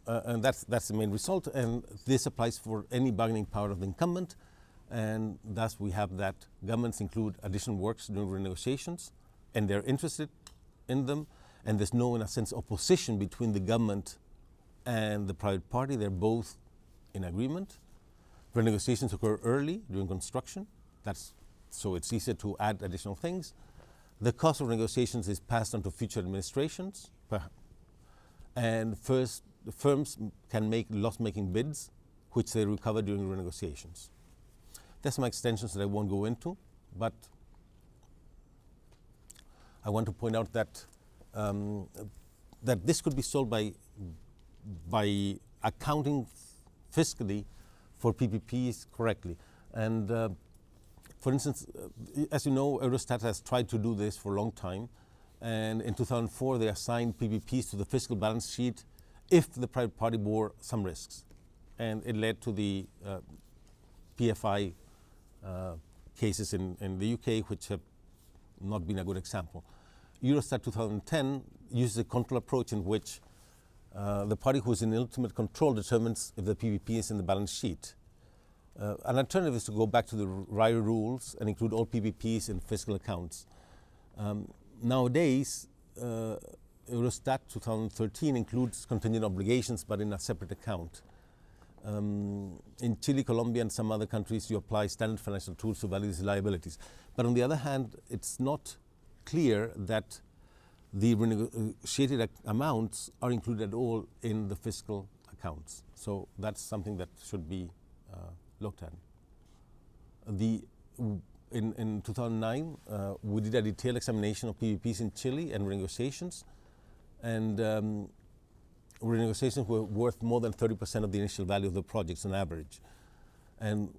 And that's the main result, and this applies for any bargaining power of the incumbent, and thus we have that governments include additional works during renegotiations, and they're interested in them, and there's no, in a sense, opposition between the government and the private party. They're both in agreement. Renegotiations occur early during construction. So it's easier to add additional things. The cost of negotiations is passed on to future administrations, and first, the firms can make loss-making bids, which they recover during renegotiations. There's some extensions that I won't go into, but I want to point out that that this could be solved by accounting fiscally for PPPs correctly. And for instance, as you know, Eurostat has tried to do this for a long time, and in 2004 they assigned PPPs to the fiscal balance sheet if the private party bore some risks. And it led to the PFI cases in the UK, which have not been a good example. Eurostat 2010 uses a control approach in which the party who is in ultimate control determines if the PPP is in the balance sheet. An alternative is to go back to the RIRE rules and include all PPPs in fiscal accounts. Nowadays, Eurostat 2013 includes contingent obligations, but in a separate account. In Chile, Colombia, and some other countries, you apply standard financial tools to value these liabilities. But on the other hand, it's not clear that the renegotiated amounts are included at all in the fiscal accounts. So that's something that should be looked at. In 2009, we did a detailed examination of PPPs in Chile and renegotiations. And renegotiations were worth more than 30% of the initial value of the projects on average. And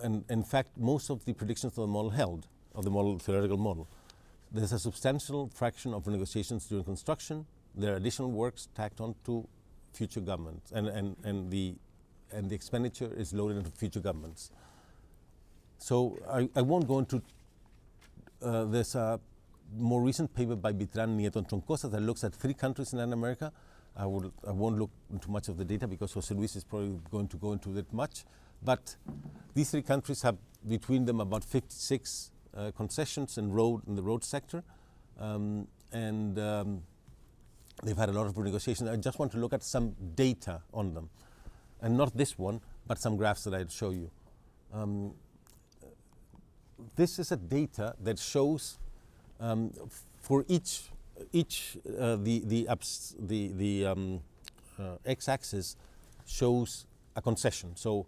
in fact, most of the predictions of the model held, of the theoretical model. There's a substantial fraction of renegotiations during construction. There are additional works tacked on to future governments, and the expenditure is loaded into future governments. So I won't go into, there's a more recent paper by Bitran, Nieto, and Troncosa that looks at 3 countries in Latin America. I won't look into much of the data because Jose Luis is probably going to go into it much. But these 3 countries have between them about 56 concessions in the road sector, and they've had a lot of renegotiation. I just want to look at some data on them, and not this one, but some graphs that I'd show you. This is a data that shows for each the x-axis shows a concession. So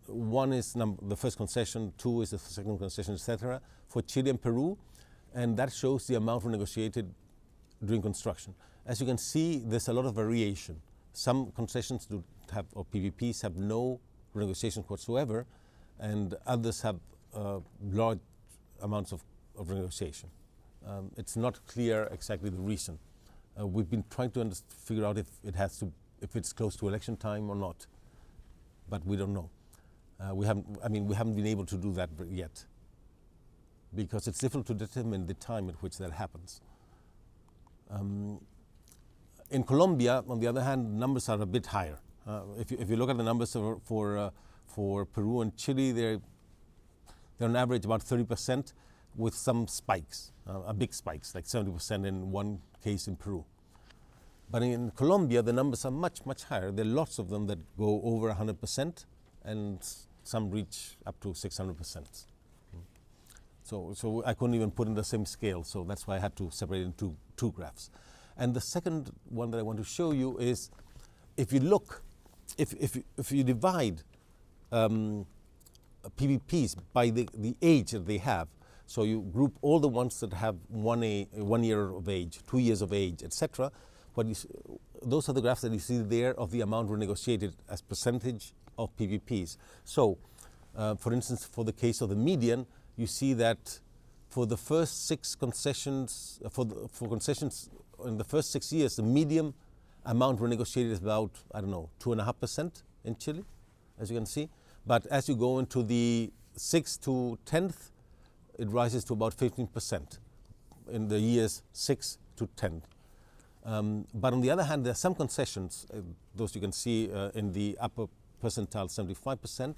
1 is the first concession, 2 is the second concession, etc. for Chile and Peru, and that shows the amount renegotiated during construction. As you can see, there's a lot of variation. Some concessions or PPPs have no renegotiations whatsoever, and others have large amounts of renegotiation. It's not clear exactly the reason. We've been trying to figure out if it's close to election time or not, but we don't know. We haven't been able to do that yet, because it's difficult to determine the time at which that happens. In Colombia, on the other hand, numbers are a bit higher. If you look at the numbers for Peru and Chile, they're on average about 30%, with some spikes, big spikes, like 70% in one case in Peru. But in Colombia, the numbers are much, much higher. There are lots of them that go over 100%, and some reach up to 600%. So I couldn't even put in the same scale, so that's why I had to separate it into 2 graphs. And the second one that I want to show you is, if you look, if you divide PPPs by the age that they have, so you group all the ones that have 1 year of age, 2 years of age, etc. Those are the graphs that you see there of the amount renegotiated as percentage of PPPs. So, for instance, for the case of the median, you see that for the first 6 concessions, for concessions in the first 6 years, the median amount renegotiated is about, 2.5% in Chile, as you can see. But as you go into the 6th to 10th, it rises to about 15% in the years 6 to 10. But on the other hand, there are some concessions, those you can see in the upper percentile, 75%,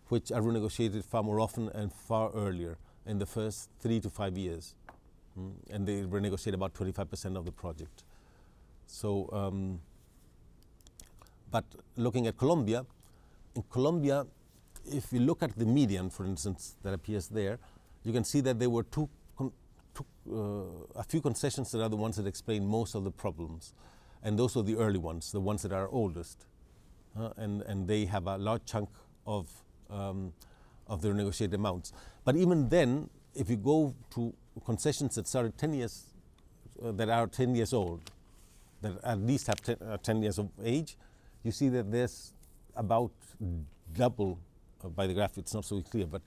which are renegotiated far more often and far earlier in the first 3 to 5 years. And they renegotiate about 25% of the project. So, but looking at Colombia, in Colombia, if you look at the median, for instance, that appears there, you can see that there were a few concessions that are the ones that explain most of the problems. And those are the early ones, the ones that are oldest. And they have a large chunk of the renegotiated amounts. But even then, if you go to concessions that started 10 years, that are 10 years old, that at least have 10 years of age, you see that there's about double, by the graph it's not so clear, but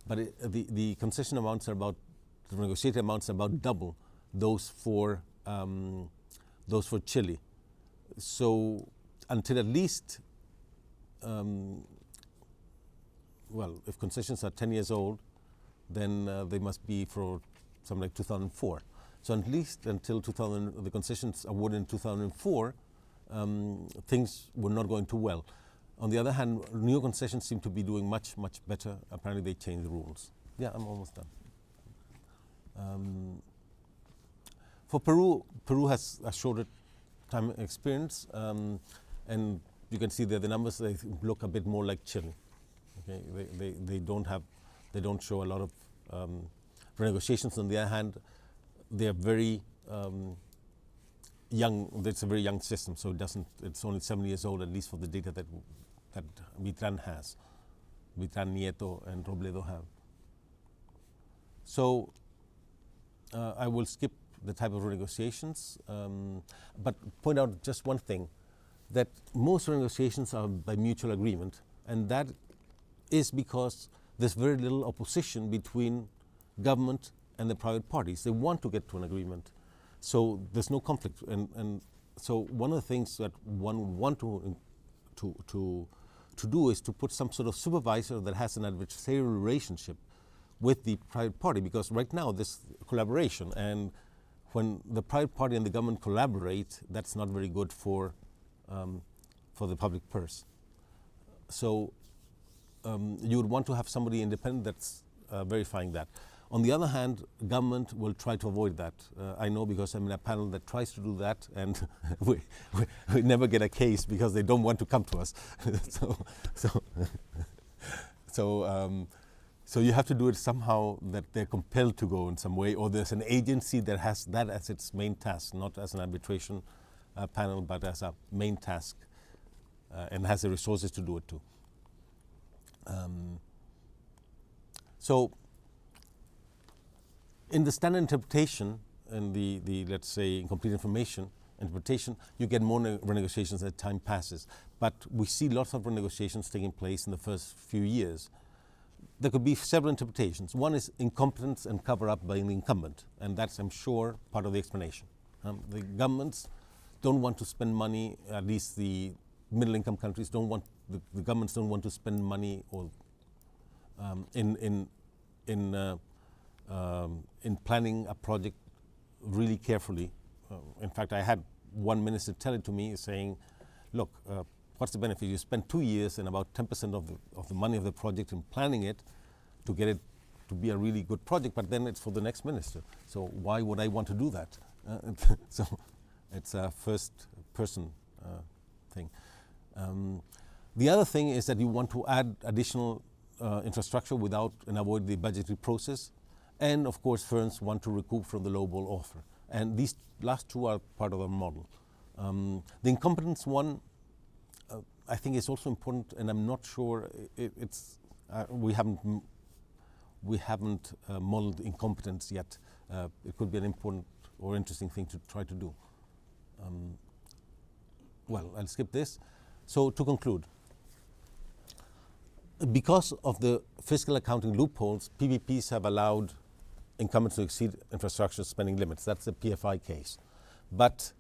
the concession amounts are about, the negotiated amounts are about double those for Chile. So until at least, well, if concessions are 10 years old, then they must be for something like 2004. So at least until the concessions awarded in 2004, things were not going too well. On the other hand, new concessions seem to be doing much, much better. Apparently they changed the rules. Yeah, I'm almost done. For Peru, Peru has a shorter time experience, and you can see that the numbers, they look a bit more like Chile. Okay, they don't show a lot of renegotiations. On the other hand, they are very young. It's a very young system, so it's only 7 years old, at least for the data that Vitran has. Vitran, Nieto, and Robledo have. So I will skip the type of renegotiations, but point out just one thing, that most renegotiations are by mutual agreement, and that is because there's very little opposition between government and the private parties. They want to get to an agreement, so there's no conflict. And so one of the things that one want to do is to put some sort of supervisor that has an adversarial relationship with the private party, because right now there's collaboration, and when the private party and the government collaborate, that's not very good for the public purse. So you would want to have somebody independent that's verifying that. On the other hand, government will try to avoid that. I know, because I'm in a panel that tries to do that, and we never get a case because they don't want to come to us. So you have to do it somehow that they're compelled to go in some way, or there's an agency that has that as its main task, not as an arbitration panel, but as a main task, and has the resources to do it too. So in the standard interpretation, and the let's say incomplete information interpretation, you get more renegotiations as time passes. But we see lots of renegotiations taking place in the first few years. There could be several interpretations. One is incompetence and cover-up by the incumbent, and that's, I'm sure, part of the explanation. The governments don't want to spend money, at least the middle-income countries don't want, the governments don't want to spend money or in planning a project really carefully. In fact, I had one minister tell it to me, saying, look, what's the benefit? You spend 2 years and about 10% of the money of the project in planning it to get it to be a really good project, but then it's for the next minister. So why would I want to do that? So it's a first person thing. The other thing is that you want to add additional infrastructure without and avoid the budgetary process. And of course, firms want to recoup from the lowball offer. And these last two are part of the model. The incompetence one, I think, is also important, and I'm not sure we haven't modeled incompetence yet. It could be an important or interesting thing to try to do. Well, I'll skip this. So to conclude, because of the fiscal accounting loopholes, PPPs have allowed incumbents to exceed infrastructure spending limits. That's the PFI case. But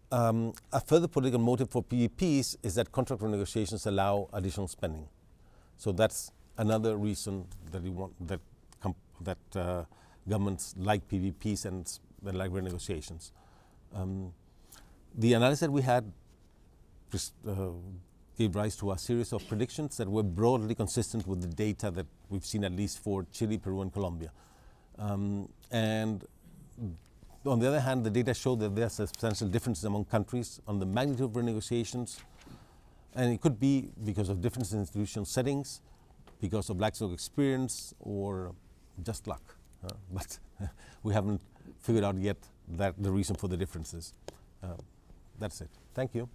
a further political motive for PPPs is that contract renegotiations allow additional spending. So that's another reason that you want that governments like PPPs and like renegotiations. the analysis that we had gave rise to a series of predictions that were broadly consistent with the data that we've seen at least for Chile, Peru, and Colombia. And on the other hand, the data showed that there are substantial differences among countries on the magnitude of renegotiations, and it could be because of differences in institutional settings, because of lack of experience, or just luck. But we haven't figured out yet the reason for the differences. That's it. Thank you.